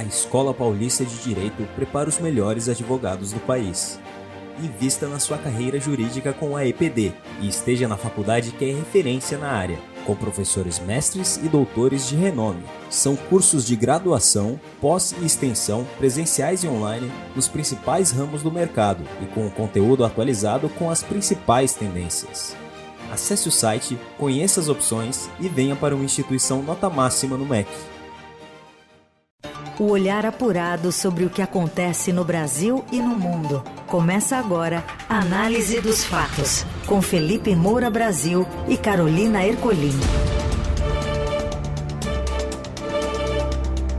A Escola Paulista de Direito prepara os melhores advogados do país. Invista na sua carreira jurídica com a EPD e esteja na faculdade que é referência na área, com professores mestres e doutores de renome. São cursos de graduação, pós e extensão, presenciais e online, nos principais ramos do mercado e com o conteúdo atualizado com as principais tendências. Acesse o site, conheça as opções e venha para uma instituição nota máxima no MEC. O olhar apurado sobre o que acontece no Brasil e no mundo. Começa agora a Análise dos Fatos, com Felipe Moura Brasil e Carolina Ercolim.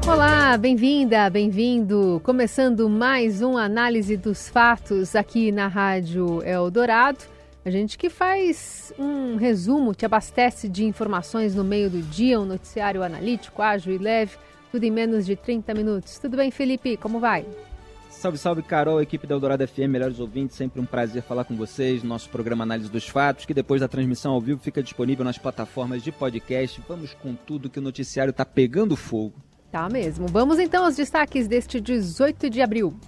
Olá, bem-vinda, bem-vindo. Começando mais um Análise dos Fatos aqui na Rádio Eldorado. A gente que faz um resumo, te abastece de informações no meio do dia, um noticiário analítico, ágil e leve, tudo em menos de 30 minutos. Tudo bem, Felipe? Como vai? Salve, salve, Carol, equipe da Eldorado FM, melhores ouvintes, sempre um prazer falar com vocês. Nosso programa Análise dos Fatos, que depois da transmissão ao vivo fica disponível nas plataformas de podcast. Vamos com tudo que o noticiário tá pegando fogo. Tá mesmo. Vamos então aos destaques deste 18 de abril.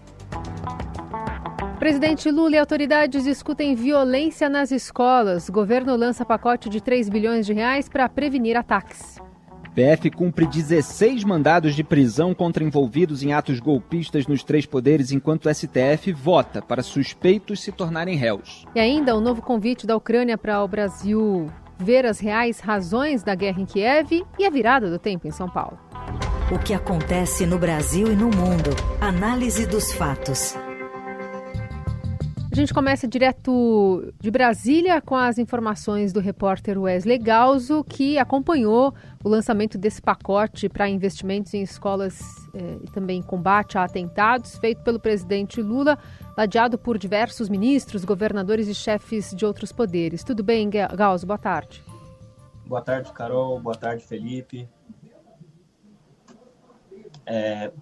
Presidente Lula e autoridades discutem violência nas escolas. Governo lança pacote de 3 bilhões de reais para prevenir ataques. PF cumpre 16 mandados de prisão contra envolvidos em atos golpistas nos três poderes, enquanto o STF vota para suspeitos se tornarem réus. E ainda um novo convite da Ucrânia para o Brasil ver as reais razões da guerra em Kiev e a virada do tempo em São Paulo. O que acontece no Brasil e no mundo. Análise dos fatos. A gente começa direto de Brasília com as informações do repórter Wesley Galzo, que acompanhou o lançamento desse pacote para investimentos em escolas e também combate a atentados, feito pelo presidente Lula, ladeado por diversos ministros, governadores e chefes de outros poderes. Tudo bem, Galzo? Boa tarde. Boa tarde, Carol. Boa tarde, Felipe.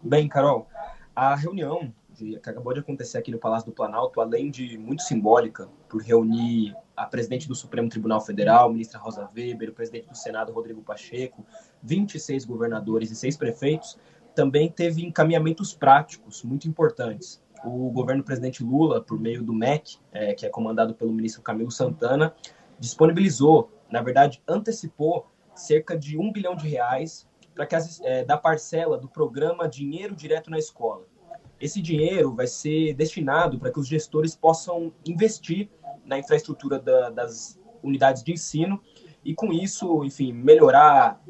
Bem, Carol, a reunião que acabou de acontecer aqui no Palácio do Planalto, além de muito simbólica, por reunir a presidente do Supremo Tribunal Federal, a ministra Rosa Weber, o presidente do Senado, Rodrigo Pacheco, 26 governadores e 6 prefeitos, também teve encaminhamentos práticos muito importantes. O governo presidente Lula, por meio do MEC, que é comandado pelo ministro Camilo Santana, disponibilizou, na verdade, antecipou cerca de R$1 bilhão para que da parcela do programa Dinheiro Direto na Escola. Esse dinheiro vai ser destinado para que os gestores possam investir na infraestrutura das unidades de ensino e, com isso, enfim, melhorar,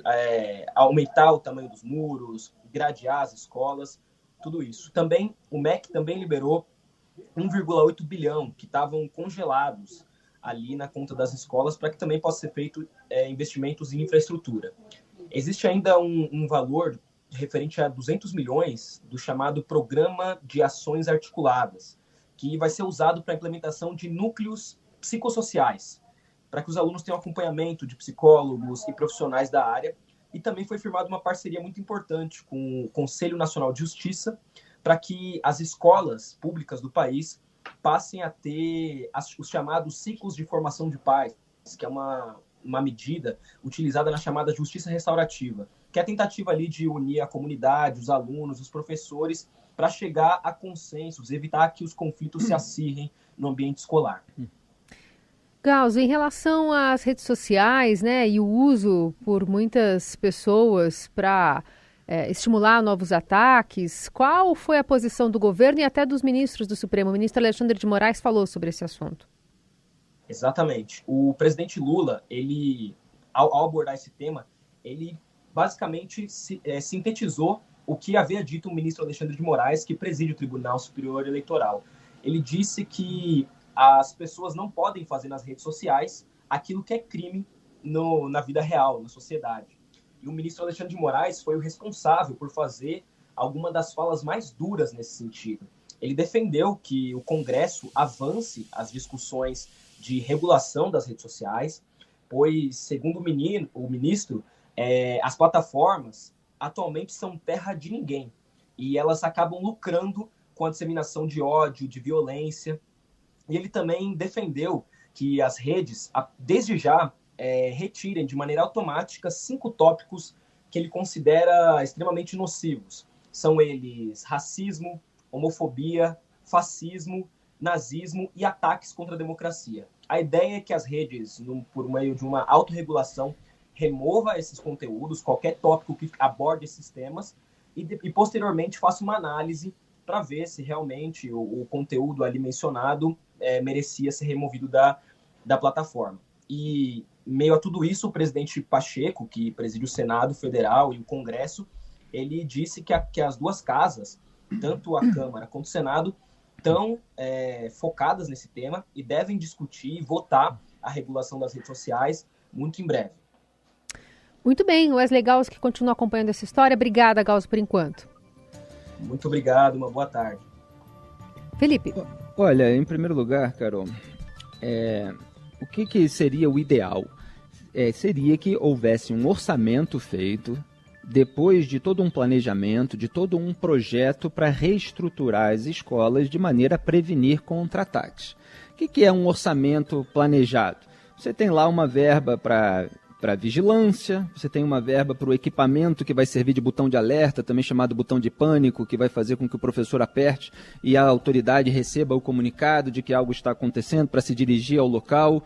aumentar o tamanho dos muros, gradear as escolas, tudo isso. Também, o MEC também liberou 1,8 bilhão que estavam congelados ali na conta das escolas para que também possa ser feito investimentos em infraestrutura. Existe ainda um valor referente a 200 milhões do chamado Programa de Ações Articuladas, que vai ser usado para a implementação de núcleos psicossociais, para que os alunos tenham acompanhamento de psicólogos e profissionais da área. E também foi firmada uma parceria muito importante com o Conselho Nacional de Justiça, para que as escolas públicas do país passem a ter os chamados ciclos de formação de pais, que é uma medida utilizada na chamada justiça restaurativa, que é a tentativa ali de unir a comunidade, os alunos, os professores, para chegar a consensos, evitar que os conflitos se acirrem no ambiente escolar. Galzo, em relação às redes sociais, né, e o uso por muitas pessoas para estimular novos ataques, qual foi a posição do governo e até dos ministros do Supremo? O ministro Alexandre de Moraes falou sobre esse assunto. Exatamente. O presidente Lula, ele, ao abordar esse tema, ele basicamente sintetizou o que havia dito o ministro Alexandre de Moraes, que preside o Tribunal Superior Eleitoral. Ele disse que as pessoas não podem fazer nas redes sociais aquilo que é crime na vida real, na sociedade. E o ministro Alexandre de Moraes foi o responsável por fazer alguma das falas mais duras nesse sentido. Ele defendeu que o Congresso avance as discussões de regulação das redes sociais, pois, segundo o ministro, as plataformas atualmente são terra de ninguém e elas acabam lucrando com a disseminação de ódio, de violência. E ele também defendeu que as redes, desde já, retirem de maneira automática 5 tópicos que ele considera extremamente nocivos, São eles racismo, homofobia, fascismo, nazismo e ataques contra a democracia. A ideia é que as redes, por meio de uma autorregulação, remova esses conteúdos, qualquer tópico que aborde esses temas, e posteriormente faça uma análise para ver se realmente o conteúdo ali mencionado merecia ser removido da plataforma. E, em meio a tudo isso, o presidente Pacheco, que preside o Senado Federal e o Congresso, ele disse que as duas casas, tanto a Câmara quanto o Senado, estão focadas nesse tema e devem discutir e votar a regulação das redes sociais muito em breve. Muito bem, o Wesley Gauss que continua acompanhando essa história. Obrigada, Gauss, por enquanto. Muito obrigado, uma boa tarde. Felipe. Olha, em primeiro lugar, Carol, o que seria o ideal? Seria que houvesse um orçamento feito depois de todo um planejamento, de todo um projeto para reestruturar as escolas de maneira a prevenir contra-ataques. O que é um orçamento planejado? Você tem lá uma verba para vigilância, você tem uma verba para o equipamento que vai servir de botão de alerta, também chamado botão de pânico, que vai fazer com que o professor aperte e a autoridade receba o comunicado de que algo está acontecendo para se dirigir ao local,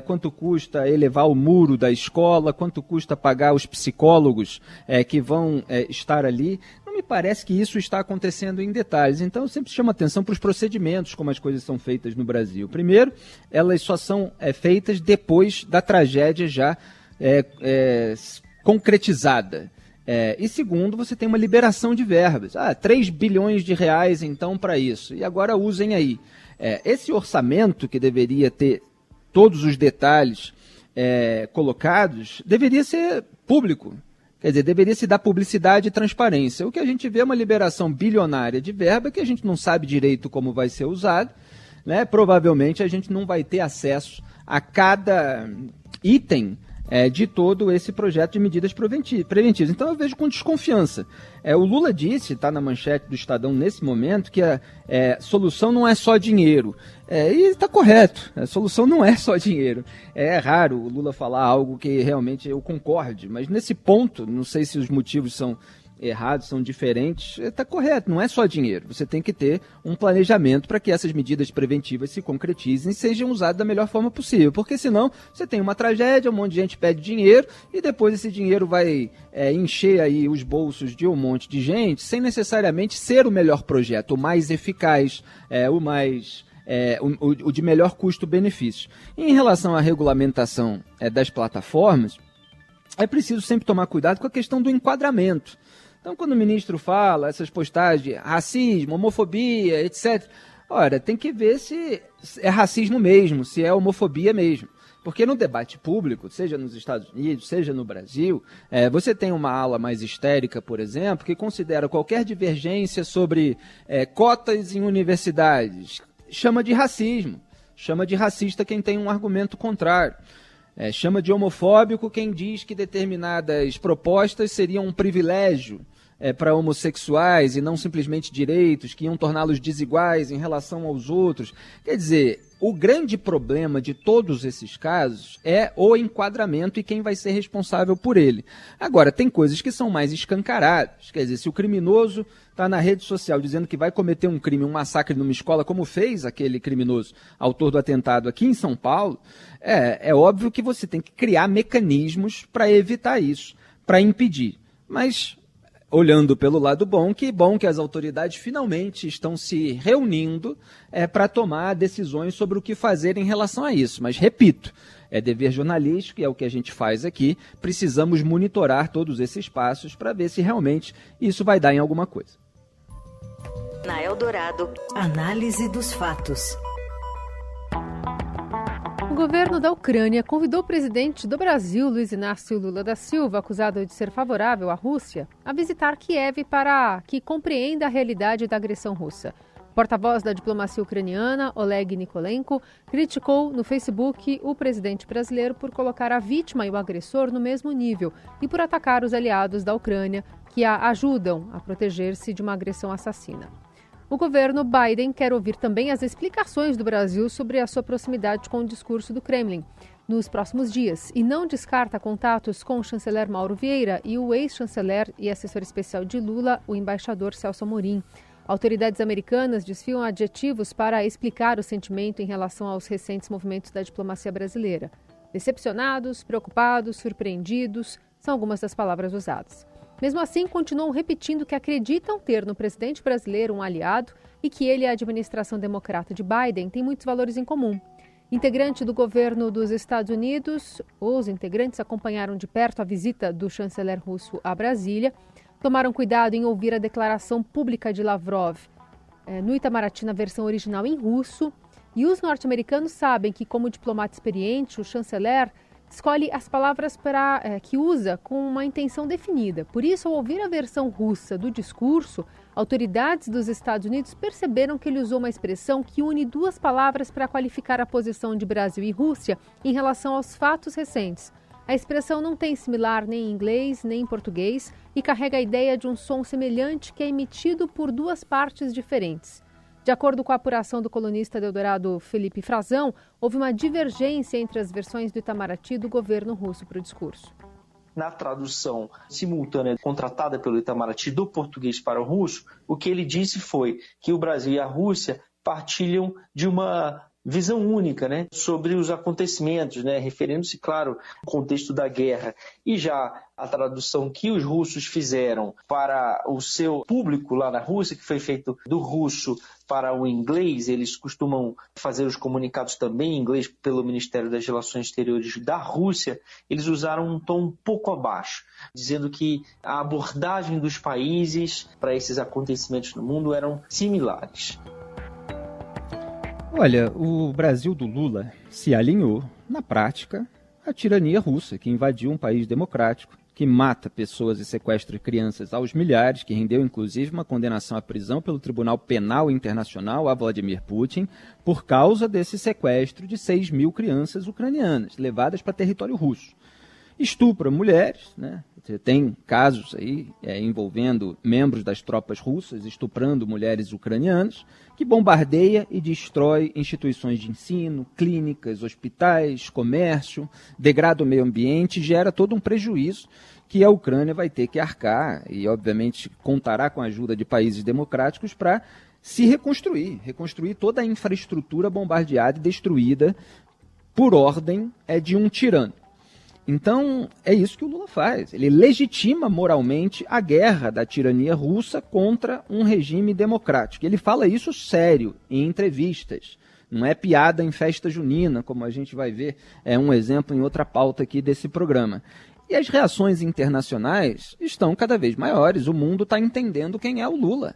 quanto custa elevar o muro da escola, quanto custa pagar os psicólogos que vão estar ali. Não me parece que isso está acontecendo em detalhes, então eu sempre chamo atenção para os procedimentos, como as coisas são feitas no Brasil. Primeiro, elas só são feitas depois da tragédia já concretizada. E segundo, você tem uma liberação de verbas. 3 bilhões de reais então para isso. E agora usem aí. Esse orçamento que deveria ter todos os detalhes colocados, deveria ser público. Quer dizer, deveria se dar publicidade e transparência. O que a gente vê é uma liberação bilionária de verba que a gente não sabe direito como vai ser usado, né? Provavelmente a gente não vai ter acesso a cada item de todo esse projeto de medidas preventivas. Então eu vejo com desconfiança. O Lula disse, está na manchete do Estadão nesse momento, que a solução não é só dinheiro. E está correto, a solução não é só dinheiro. É raro o Lula falar algo que realmente eu concorde, mas nesse ponto, não sei se os motivos são errados, são diferentes, está correto, não é só dinheiro. Você tem que ter um planejamento para que essas medidas preventivas se concretizem e sejam usadas da melhor forma possível, porque senão você tem uma tragédia, um monte de gente pede dinheiro e depois esse dinheiro vai encher aí os bolsos de um monte de gente sem necessariamente ser o melhor projeto, o mais eficaz, o de melhor custo-benefício. Em relação à regulamentação das plataformas, é preciso sempre tomar cuidado com a questão do enquadramento. Então, quando o ministro fala essas postagens de racismo, homofobia, etc., ora, tem que ver se é racismo mesmo, se é homofobia mesmo. Porque no debate público, seja nos Estados Unidos, seja no Brasil, você tem uma ala mais histérica, por exemplo, que considera qualquer divergência sobre cotas em universidades, chama de racismo, chama de racista quem tem um argumento contrário. Chama de homofóbico quem diz que determinadas propostas seriam um privilégio para homossexuais e não simplesmente direitos, que iam torná-los desiguais em relação aos outros. Quer dizer, o grande problema de todos esses casos é o enquadramento e quem vai ser responsável por ele. Agora, tem coisas que são mais escancaradas. Quer dizer, se o criminoso está na rede social dizendo que vai cometer um crime, um massacre numa escola, como fez aquele criminoso autor do atentado aqui em São Paulo, é óbvio que você tem que criar mecanismos para evitar isso, para impedir. Mas, olhando pelo lado bom que as autoridades finalmente estão se reunindo para tomar decisões sobre o que fazer em relação a isso. Mas, repito, é dever jornalístico, e é o que a gente faz aqui, precisamos monitorar todos esses passos para ver se realmente isso vai dar em alguma coisa. Na Eldorado, análise dos fatos. O governo da Ucrânia convidou o presidente do Brasil, Luiz Inácio Lula da Silva, acusado de ser favorável à Rússia, a visitar Kiev para que compreenda a realidade da agressão russa. O porta-voz da diplomacia ucraniana, Oleg Nikolenko, criticou no Facebook o presidente brasileiro por colocar a vítima e o agressor no mesmo nível e por atacar os aliados da Ucrânia que a ajudam a proteger-se de uma agressão assassina. O governo Biden quer ouvir também as explicações do Brasil sobre a sua proximidade com o discurso do Kremlin. nos próximos dias e não descarta contatos com o chanceler Mauro Vieira e o ex-chanceler e assessor especial de Lula, o embaixador Celso Amorim. Autoridades americanas desfiam adjetivos para explicar o sentimento em relação aos recentes movimentos da diplomacia brasileira. Decepcionados, preocupados, surpreendidos, são algumas das palavras usadas. Mesmo assim, continuam repetindo que acreditam ter no presidente brasileiro um aliado e que ele e a administração democrata de Biden têm muitos valores em comum. Integrante do governo dos Estados Unidos, os integrantes acompanharam de perto a visita do chanceler russo a Brasília. Tomaram cuidado em ouvir a declaração pública de Lavrov no Itamaraty na versão original em russo. E os norte-americanos sabem que, como diplomata experiente, o chanceler escolhe as palavras que usa com uma intenção definida. Por isso, ao ouvir a versão russa do discurso, autoridades dos Estados Unidos perceberam que ele usou uma expressão que une duas palavras para qualificar a posição de Brasil e Rússia em relação aos fatos recentes. A expressão não tem similar nem em inglês nem em português e carrega a ideia de um som semelhante que é emitido por duas partes diferentes. De acordo com a apuração do colunista do Eldorado Felipe Frazão, houve uma divergência entre as versões do Itamaraty e do governo russo para o discurso. Na tradução simultânea contratada pelo Itamaraty do português para o russo, o que ele disse foi que o Brasil e a Rússia partilham de uma visão única, sobre os acontecimentos, referindo-se, claro, ao contexto da guerra. E já a tradução que os russos fizeram para o seu público lá na Rússia, que foi feito do russo para o inglês, eles costumam fazer os comunicados também em inglês pelo Ministério das Relações Exteriores da Rússia, eles usaram um tom um pouco abaixo, dizendo que a abordagem dos países para esses acontecimentos no mundo eram similares. Olha, o Brasil do Lula se alinhou, na prática, à tirania russa, que invadiu um país democrático, que mata pessoas e sequestra crianças aos milhares, que rendeu inclusive uma condenação à prisão pelo Tribunal Penal Internacional a Vladimir Putin, por causa desse sequestro de 6 mil crianças ucranianas, levadas para território russo. Estupra mulheres, Tem casos aí envolvendo membros das tropas russas estuprando mulheres ucranianas, que bombardeia e destrói instituições de ensino, clínicas, hospitais, comércio, degrada o meio ambiente e gera todo um prejuízo que a Ucrânia vai ter que arcar e, obviamente, contará com a ajuda de países democráticos para se reconstruir toda a infraestrutura bombardeada e destruída por ordem de um tirano. Então, é isso que o Lula faz. Ele legitima moralmente a guerra da tirania russa contra um regime democrático. Ele fala isso sério em entrevistas. Não é piada em festa junina, como a gente vai ver. É um exemplo em outra pauta aqui desse programa. E as reações internacionais estão cada vez maiores. O mundo está entendendo quem é o Lula.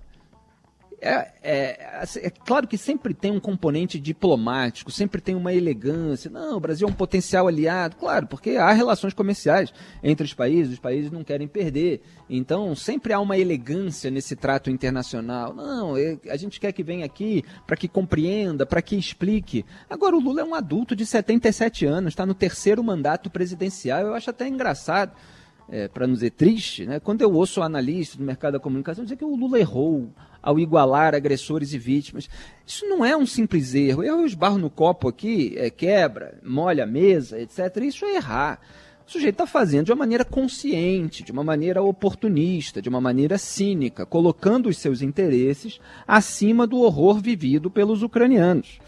É claro que sempre tem um componente diplomático, sempre tem uma elegância. Não, o Brasil é um potencial aliado, claro, porque há relações comerciais entre os países não querem perder. Então, sempre há uma elegância nesse trato internacional. Não, a gente quer que venha aqui para que compreenda, para que explique. Agora, o Lula é um adulto de 77 anos, está no 3º mandato presidencial. Eu acho até engraçado, para não dizer triste, Quando eu ouço analistas do mercado da comunicação dizer que o Lula errou ao igualar agressores e vítimas. Isso não é um simples erro. Eu esbarro no copo aqui, quebra, molha a mesa, etc. Isso é errar. O sujeito está fazendo de uma maneira consciente, de uma maneira oportunista, de uma maneira cínica, colocando os seus interesses acima do horror vivido pelos ucranianos.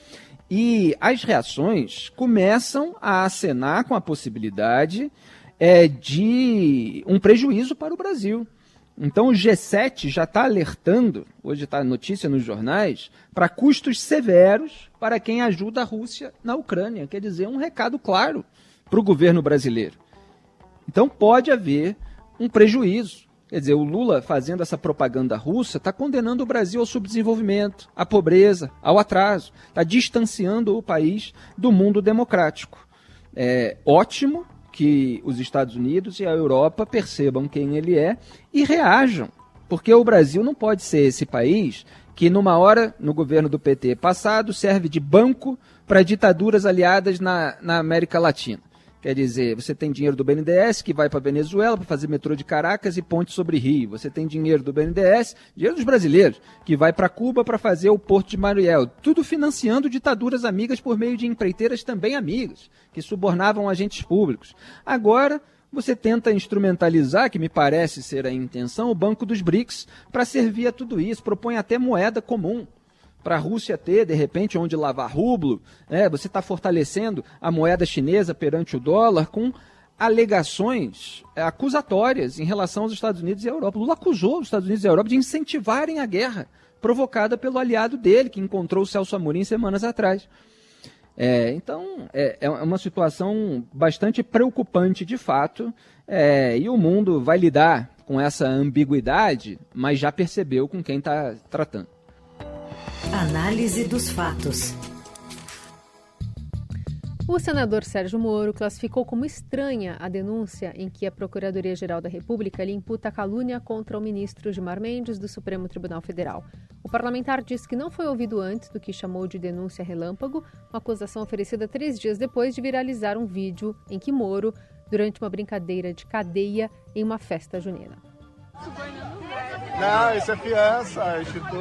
E as reações começam a acenar com a possibilidade de um prejuízo para o Brasil. Então o G7 já está alertando, hoje está notícia nos jornais, para custos severos para quem ajuda a Rússia na Ucrânia. Quer dizer, um recado claro para o governo brasileiro. Então pode haver um prejuízo. Quer dizer, o Lula fazendo essa propaganda russa está condenando o Brasil ao subdesenvolvimento, à pobreza, ao atraso. Está distanciando o país do mundo democrático. É ótimo que os Estados Unidos e a Europa percebam quem ele é e reajam, porque o Brasil não pode ser esse país que numa hora, no governo do PT passado, serve de banco para ditaduras aliadas na América Latina. Quer dizer, você tem dinheiro do BNDES que vai para a Venezuela para fazer metrô de Caracas e ponte sobre Rio. Você tem dinheiro do BNDES, dinheiro dos brasileiros, que vai para Cuba para fazer o Porto de Mariel. Tudo financiando ditaduras amigas por meio de empreiteiras também amigas, que subornavam agentes públicos. Agora, você tenta instrumentalizar, que me parece ser a intenção, o Banco dos BRICS para servir a tudo isso. Propõe até moeda comum para a Rússia ter, de repente, onde lavar rublo. Você está fortalecendo a moeda chinesa perante o dólar com alegações acusatórias em relação aos Estados Unidos e à Europa. Lula acusou os Estados Unidos e a Europa de incentivarem a guerra provocada pelo aliado dele, que encontrou o Celso Amorim semanas atrás. Então, é uma situação bastante preocupante de fato, e o mundo vai lidar com essa ambiguidade, mas já percebeu com quem está tratando. Análise dos fatos. O senador Sérgio Moro classificou como estranha a denúncia em que a Procuradoria-Geral da República lhe imputa calúnia contra o ministro Gilmar Mendes do Supremo Tribunal Federal. O parlamentar disse que não foi ouvido antes do que chamou de denúncia relâmpago, uma acusação oferecida 3 dias depois de viralizar um vídeo em que Moro, durante uma brincadeira de cadeia em uma festa junina. Não, isso é fiança, instituto,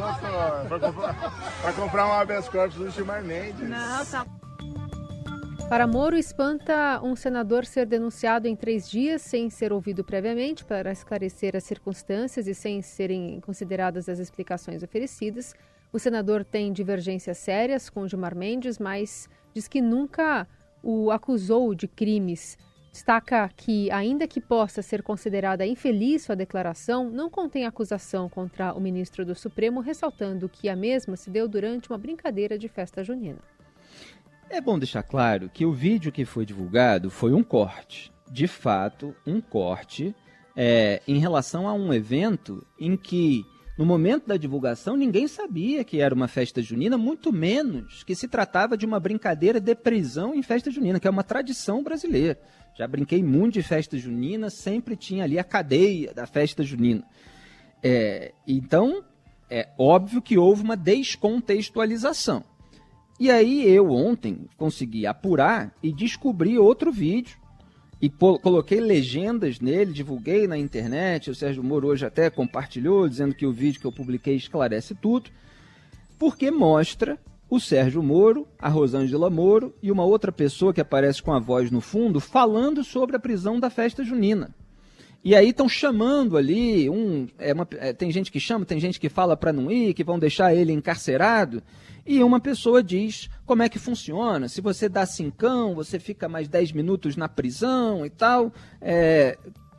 para comprar um habeas corpus do Gilmar Mendes. Não, tá. Para Moro, espanta um senador ser denunciado em 3 dias sem ser ouvido previamente para esclarecer as circunstâncias e sem serem consideradas as explicações oferecidas. O senador tem divergências sérias com Gilmar Mendes, mas diz que nunca o acusou de crimes. Destaca que, ainda que possa ser considerada infeliz sua declaração, não contém acusação contra o ministro do Supremo, ressaltando que a mesma se deu durante uma brincadeira de festa junina. É bom deixar claro que o vídeo que foi divulgado foi um corte. De fato, um corte em relação a um evento em que, no momento da divulgação, ninguém sabia que era uma festa junina, muito menos que se tratava de uma brincadeira de prisão em festa junina, que é uma tradição brasileira. Já brinquei muito de festa junina, sempre tinha ali a cadeia da festa junina. Então, é óbvio que houve uma descontextualização. E aí eu ontem consegui apurar e descobri outro vídeo e coloquei legendas nele, divulguei na internet. O Sérgio Moro hoje até compartilhou, dizendo que o vídeo que eu publiquei esclarece tudo, porque mostra o Sérgio Moro, a Rosângela Moro e uma outra pessoa que aparece com a voz no fundo falando sobre a prisão da festa junina. E aí estão chamando ali, tem gente que chama, tem gente que fala para não ir, que vão deixar ele encarcerado. E uma pessoa diz como é que funciona, se você dá 5, você fica mais 10 minutos na prisão e tal,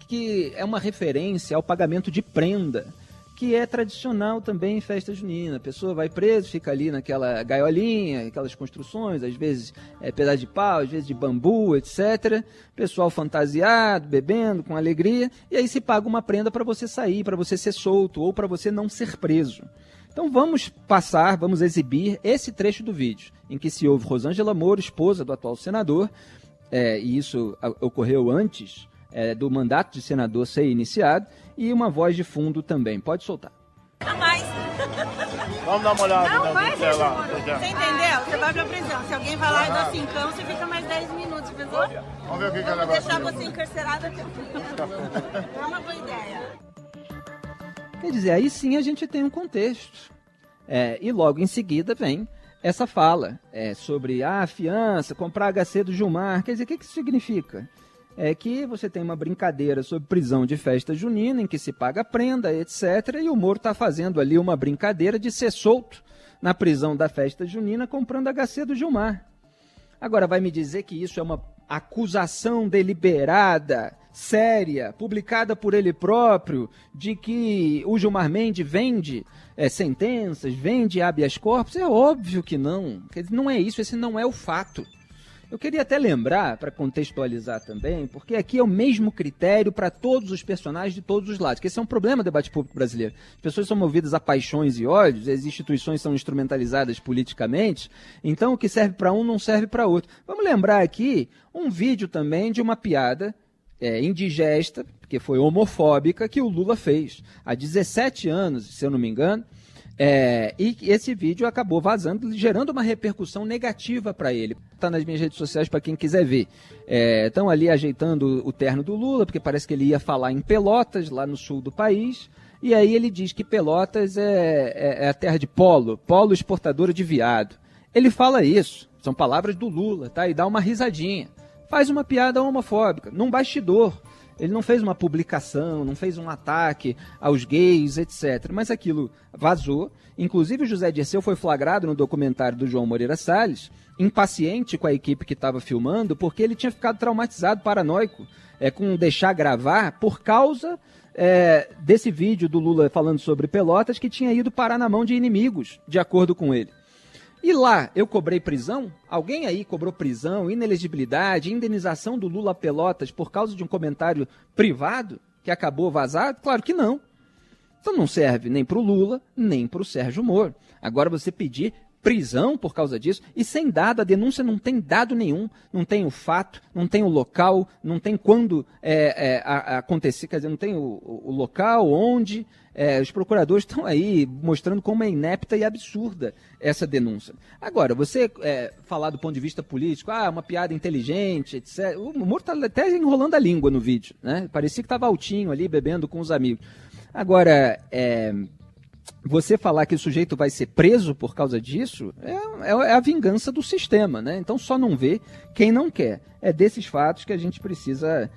que é uma referência ao pagamento de prenda, que é tradicional também em festa junina. A pessoa vai presa, fica ali naquela gaiolinha, aquelas construções, às vezes pedaço de pau, às vezes de bambu, etc. Pessoal fantasiado, bebendo, com alegria, e aí se paga uma prenda para você sair, para você ser solto ou para você não ser preso. Então vamos exibir esse trecho do vídeo, em que se ouve Rosângela Moro, esposa do atual senador, e isso ocorreu antes do mandato de senador ser iniciado, e uma voz de fundo também. Pode soltar. Não mais. Vamos dar uma olhada. Não mais, você entendeu? Você vai pra prisão. Se alguém vai lá e dá 5, você fica mais 10 minutos, pensou? Vamos ver o que ela vai deixar você encarcerada até o fim. É uma boa ideia. Quer dizer, aí sim a gente tem um contexto. E logo em seguida vem essa fala sobre a fiança, comprar HC do Gilmar. Quer dizer, o que isso significa? É que você tem uma brincadeira sobre prisão de festa junina, em que se paga prenda, etc. E o Moro está fazendo ali uma brincadeira de ser solto na prisão da festa junina, comprando HC do Gilmar. Agora, vai me dizer que isso é uma acusação deliberada, séria, publicada por ele próprio, de que o Gilmar Mendes vende sentenças, vende habeas corpus? É óbvio que não. Não é isso, esse não é o fato. Eu queria até lembrar, para contextualizar também, porque aqui é o mesmo critério para todos os personagens de todos os lados, que esse é um problema do debate público brasileiro. As pessoas são movidas a paixões e ódios, as instituições são instrumentalizadas politicamente, então o que serve para um não serve para outro. Vamos lembrar aqui um vídeo também de uma piada indigesta, porque foi homofóbica, que o Lula fez há 17 anos, se eu não me engano, E esse vídeo acabou vazando, gerando uma repercussão negativa para ele. Está nas minhas redes sociais para quem quiser ver. Estão ali ajeitando o terno do Lula, porque parece que ele ia falar em Pelotas, lá no sul do país. E aí ele diz que Pelotas é a terra de polo exportadora de viado. Ele fala isso, são palavras do Lula, tá? E dá uma risadinha. Faz uma piada homofóbica, num bastidor. Ele não fez uma publicação, não fez um ataque aos gays, etc. Mas aquilo vazou. Inclusive o José Dirceu foi flagrado no documentário do João Moreira Salles, impaciente com a equipe que estava filmando, porque ele tinha ficado traumatizado, paranoico, com deixar gravar por causa desse vídeo do Lula falando sobre Pelotas, que tinha ido parar na mão de inimigos, de acordo com ele. E lá, eu cobrei prisão? Alguém aí cobrou prisão, inelegibilidade, indenização do Lula a Pelotas por causa de um comentário privado que acabou vazado? Claro que não. Então não serve nem para o Lula, nem para o Sérgio Moro. Agora você pedir prisão por causa disso, e sem dado, a denúncia não tem dado nenhum, não tem o fato, não tem o local, não tem quando acontecer, quer dizer, não tem o local, onde. Os procuradores estão aí mostrando como é inepta e absurda essa denúncia. Agora, você falar do ponto de vista político, uma piada inteligente, etc. O Moro está até enrolando a língua no vídeo, né? Parecia que estava altinho ali, bebendo com os amigos. Agora, você falar que o sujeito vai ser preso por causa disso é a vingança do sistema, né? Então só não vê quem não quer. É desses fatos que a gente precisa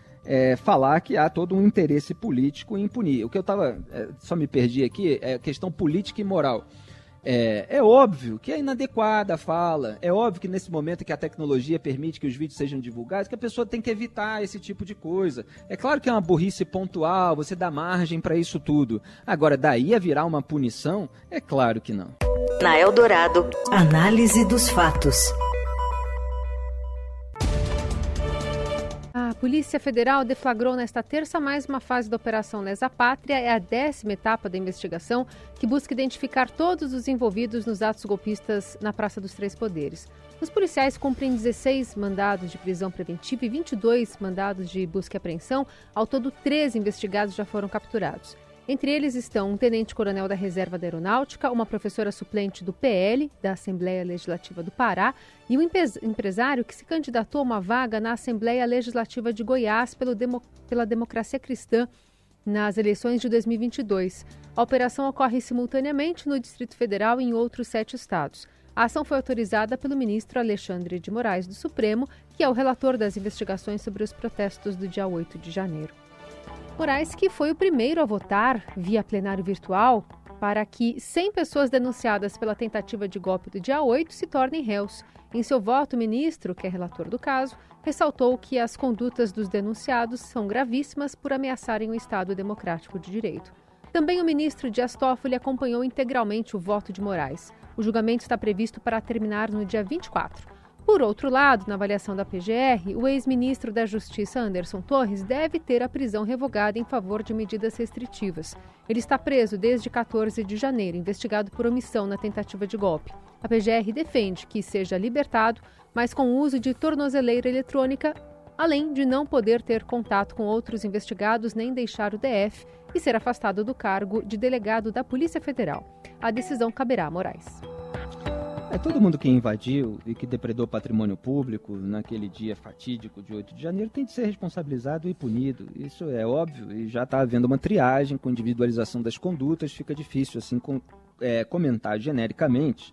falar que há todo um interesse político em punir. O que eu estava, só me perdi aqui, é questão política e moral. É óbvio que é inadequada a fala, é óbvio que nesse momento que a tecnologia permite que os vídeos sejam divulgados, que a pessoa tem que evitar esse tipo de coisa. É claro que é uma burrice pontual, você dá margem para isso tudo. Agora, daí a virar uma punição, é claro que não. Na Eldorado, análise dos fatos. A Polícia Federal deflagrou nesta terça mais uma fase da Operação Lesa Pátria. É a 10ª etapa da investigação que busca identificar todos os envolvidos nos atos golpistas na Praça dos Três Poderes. Os policiais cumprem 16 mandados de prisão preventiva e 22 mandados de busca e apreensão. Ao todo, 13 investigados já foram capturados. Entre eles estão um tenente-coronel da Reserva da Aeronáutica, uma professora suplente do PL, da Assembleia Legislativa do Pará, e um empresário que se candidatou a uma vaga na Assembleia Legislativa de Goiás pela Democracia Cristã nas eleições de 2022. A operação ocorre simultaneamente no Distrito Federal e em outros 7 estados. A ação foi autorizada pelo ministro Alexandre de Moraes do Supremo, que é o relator das investigações sobre os protestos do dia 8 de janeiro. Moraes, que foi o primeiro a votar via plenário virtual para que 100 pessoas denunciadas pela tentativa de golpe do dia 8 se tornem réus. Em seu voto, o ministro, que é relator do caso, ressaltou que as condutas dos denunciados são gravíssimas por ameaçarem o Estado democrático de direito. Também o ministro Dias Toffoli acompanhou integralmente o voto de Moraes. O julgamento está previsto para terminar no dia 24. Por outro lado, na avaliação da PGR, o ex-ministro da Justiça Anderson Torres deve ter a prisão revogada em favor de medidas restritivas. Ele está preso desde 14 de janeiro, investigado por omissão na tentativa de golpe. A PGR defende que seja libertado, mas com o uso de tornozeleira eletrônica, além de não poder ter contato com outros investigados nem deixar o DF e ser afastado do cargo de delegado da Polícia Federal. A decisão caberá a Moraes. Todo mundo que invadiu e que depredou patrimônio público naquele dia fatídico de 8 de janeiro tem de ser responsabilizado e punido. Isso é óbvio e já está havendo uma triagem com individualização das condutas. Fica difícil assim comentar genericamente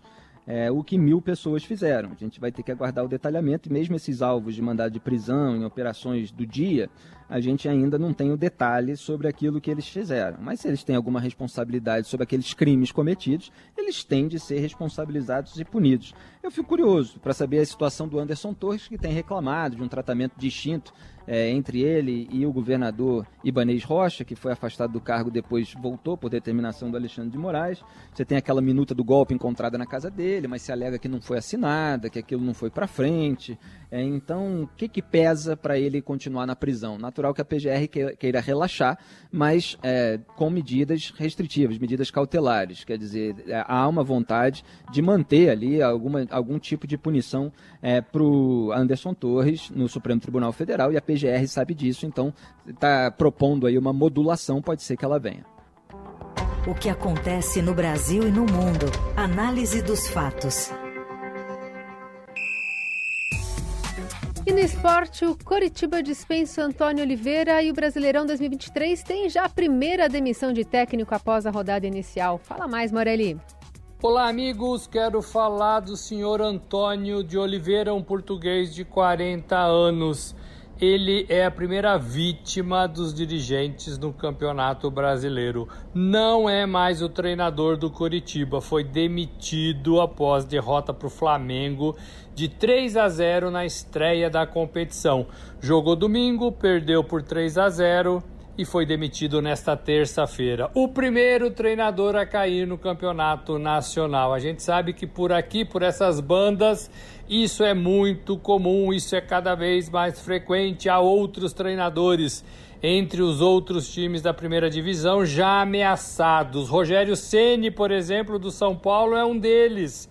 o que 1.000 pessoas fizeram. A gente vai ter que aguardar o detalhamento e mesmo esses alvos de mandado de prisão em operações do dia, a gente ainda não tem o detalhe sobre aquilo que eles fizeram. Mas se eles têm alguma responsabilidade sobre aqueles crimes cometidos, eles têm de ser responsabilizados e punidos. Eu fico curioso para saber a situação do Anderson Torres, que tem reclamado de um tratamento distinto entre ele e o governador Ibanez Rocha, que foi afastado do cargo depois voltou por determinação do Alexandre de Moraes. Você tem aquela minuta do golpe encontrada na casa dele, mas se alega que não foi assinada, que aquilo não foi para frente. Então, o que pesa para ele continuar na prisão? Natural que a PGR queira relaxar, mas com medidas restritivas, medidas cautelares. Quer dizer, há uma vontade de manter ali algum tipo de punição para o Anderson Torres no Supremo Tribunal Federal, e a PGR sabe disso, então está propondo aí uma modulação, pode ser que ela venha. o que acontece no Brasil e no mundo. Análise dos fatos. E no esporte, o Coritiba dispensa Antônio Oliveira e o Brasileirão 2023 tem já a primeira demissão de técnico após a rodada inicial. Fala mais, Morelli. Olá, amigos. Quero falar do senhor Antônio de Oliveira, um português de 40 anos. Ele é a primeira vítima dos dirigentes no Campeonato Brasileiro. Não é mais o treinador do Coritiba. Foi demitido após derrota para o Flamengo de 3-0 na estreia da competição. Jogou domingo, perdeu por 3-0 e foi demitido nesta terça-feira. O primeiro treinador a cair no Campeonato Nacional. A gente sabe que por aqui, por essas bandas, isso é muito comum, isso é cada vez mais frequente. Há outros treinadores entre os outros times da primeira divisão já ameaçados. Rogério Ceni, por exemplo, do São Paulo, é um deles.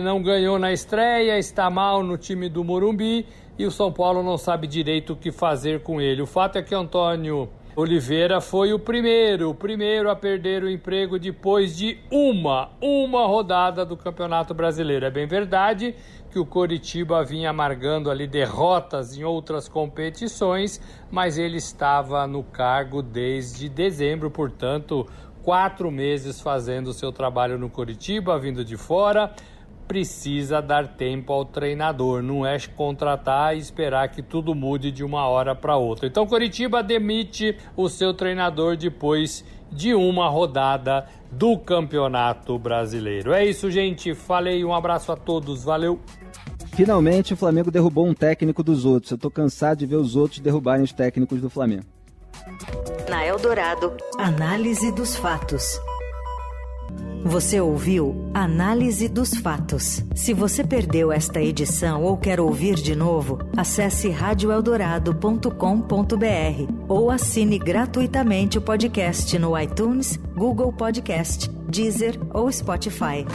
Não ganhou na estreia, está mal no time do Morumbi e o São Paulo não sabe direito o que fazer com ele. O fato é que Antônio Oliveira foi o primeiro a perder o emprego depois de uma rodada do Campeonato Brasileiro. É bem verdade que o Coritiba vinha amargando ali derrotas em outras competições, mas ele estava no cargo desde dezembro, portanto, 4 meses fazendo o seu trabalho no Coritiba, vindo de fora. Precisa dar tempo ao treinador, não é contratar e esperar que tudo mude de uma hora para outra. Então Coritiba demite o seu treinador depois de uma rodada do Campeonato Brasileiro. É isso, gente. Falei, um abraço a todos, valeu! Finalmente o Flamengo derrubou um técnico dos outros. Eu tô cansado de ver os outros derrubarem os técnicos do Flamengo. Na Eldorado, análise dos fatos. Você ouviu Análise dos Fatos. Se você perdeu esta edição ou quer ouvir de novo, acesse radioeldorado.com.br ou assine gratuitamente o podcast no iTunes, Google Podcast, Deezer ou Spotify.